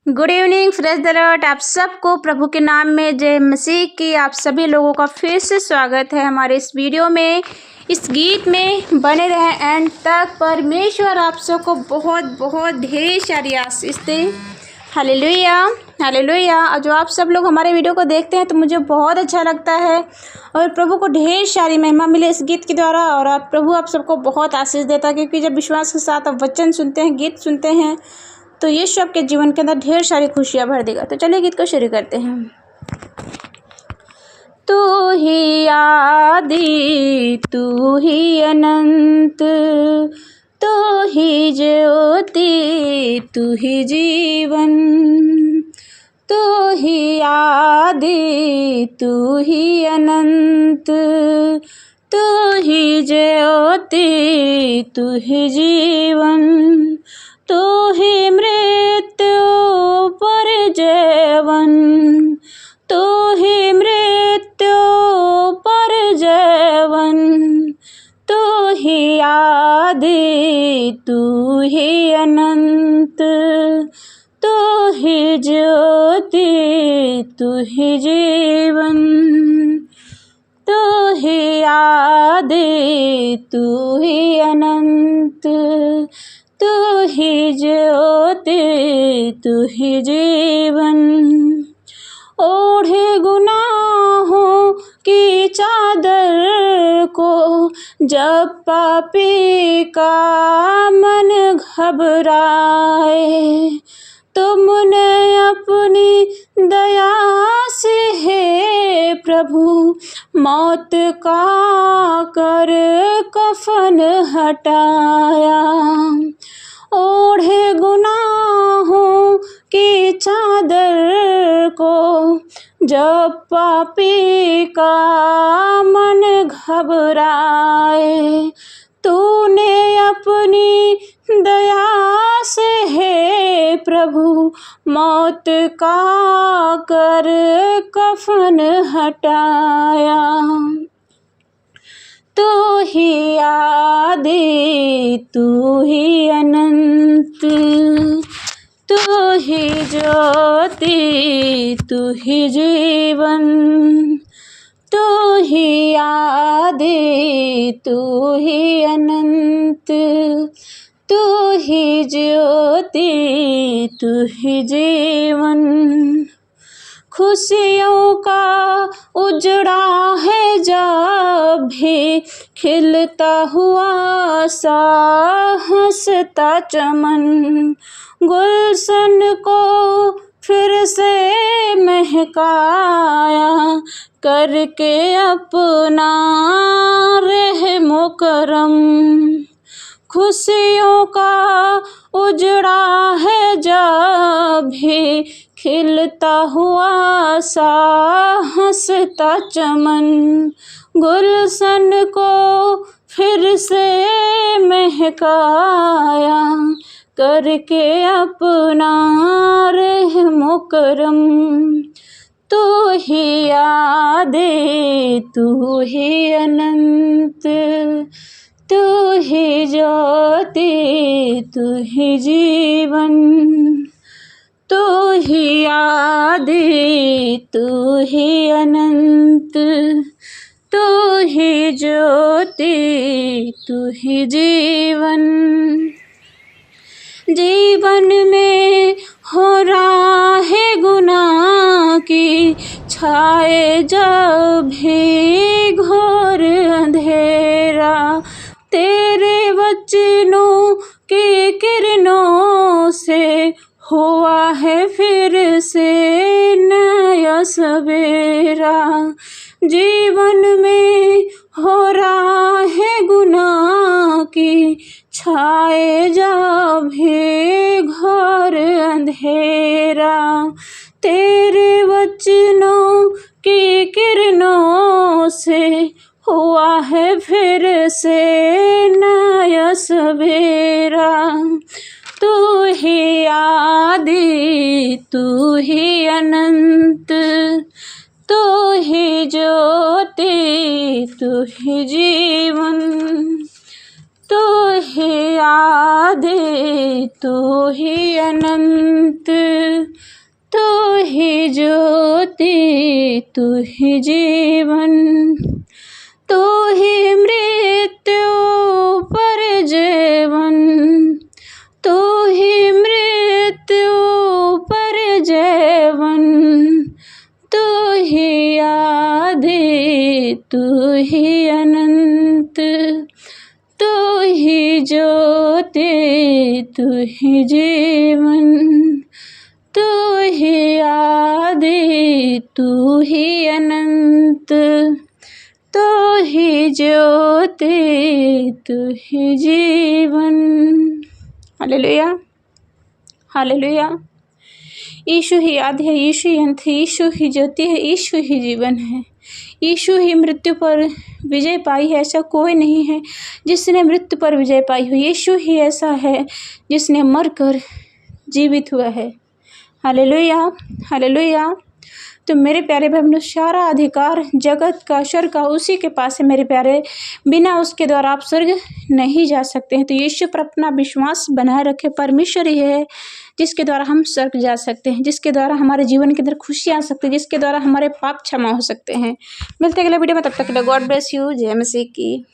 Good evening, praise the Lord. आप सबको प्रभु के नाम में जय मसीह की। आप सभी लोगों का फिर से स्वागत है हमारे इस वीडियो में। इस गीत में बने रहें एंड तक। परमेश्वर आप सबको बहुत बहुत ढेर सारी आशीष दे। Hallelujah hallelujah. और जो आप सब लोग हमारे वीडियो को देखते हैं तो मुझे बहुत अच्छा लगता है और प्रभु को ढेर सारी महिमा मिले इस गीत के द्वारा। और आप प्रभु आप सबको बहुत आशीष देता है, क्योंकि जब विश्वास के साथ आप वचन सुनते हैं, गीत सुनते हैं, तो यीशु आपके जीवन के अंदर ढेर सारी खुशियाँ भर देगा। तो चलिए गीत को शुरू करते हैं। तू ही आदि, तू ही अनंत, तू ही ज्योति, तू ही जीवन। तू ही आदि, तू ही अनंत, तू ही ज्योति, तू ही जीवन। तू ही मृत्यु पर जीवन, तू ही मृत्यु पर जीवन। तू ही आदि, तू ही अनंत, तू ही ज्योति, तू ही जीवन। तू ही आदि, तू ही अनंत, तू ही ज्योति, तू ही जीवन। ओढ़े गुनाहों की चादर को जब पापी का मन घबराए, तुमने अपनी दया से हे प्रभु मौत का कर कफन हटाया। ओढ़े गुनाहों की चादर को जब पापी का मन घबराए, तूने अपनी दया से हे प्रभु मौत का कर कफन हटाया। तू ही आदि, तू ही अनंत, तू ही ज्योति, तू ही जीवन। तू ही आदि, तू ही अनंत, तू ही ज्योति, तू ही जीवन। खुशियों का उजड़ा है जब भी खिलता हुआ सा हंसता चमन, गुलशन को फिर से महकाया करके अपना रहमो करम। खुशियों का उजड़ा है जब भी खिलता हुआ सा हंसता चमन, गुलशन को फिर से महकाया करके अपना रहमो करम। तू ही आदि, तू ही अनंत, तू ही ज्योति, तू ही जीवन। तू ही आदि, तू ही अनंत, तू ही ज्योति, तू ही जीवन। जीवन में हो रहा है गुनाह की छाए जब भी घोर अंधेरा, तेरे वचनों की किरणों से हुआ है फिर से नया सवेरा। जीवन में हो रहा है गुनाह की छाए जब भी घोर अंधेरा, तेरे वचनों की किरणों से हुआ है फिर से नया सवेरा। तू ही आदि, तू ही अनंत, तू ही ज्योति, तू ही जीवन। तू ही आदि तू ही अनंत, तू ही ज्योति तू ही जीवन, तू ही मृत्यु पर जीवन, तू ही मृत्यु पर जीवन, तू ही आदि तू ही अनंत, तू ही ज्योति तू ही जीवन, तू ही आदि तू ही अनंत, तू ही ज्योति तू ही जीवन। Hallelujah, hallelujah. यीशु ही आदि है, यीशु ही अंत है, यीशु ही ज्योति है, यीशु ही जीवन है। यीशु ही मृत्यु पर विजय पाई है, ऐसा कोई नहीं है जिसने मृत्यु पर विजय पाई हो। यीशु ही ऐसा है जिसने मरकर जीवित हुआ है। Hallelujah, hallelujah. तो मेरे प्यारे भाई बहनों, सारा अधिकार जगत का, स्वर्ग का उसी के पास है मेरे प्यारे। बिना उसके द्वारा आप स्वर्ग नहीं जा सकते हैं। तो यीशु पर अपना विश्वास बनाए रखें। परमेश्वर ही है जिसके द्वारा हम स्वर्ग जा सकते हैं, जिसके द्वारा हमारे जीवन के अंदर खुशी आ सकती है, जिसके द्वारा हमारे पाप क्षमा हो सकते हैं। मिलते हैं अगले वीडियो में, तब तक के लिए गॉड ब्लेस यू। जय मसीह की।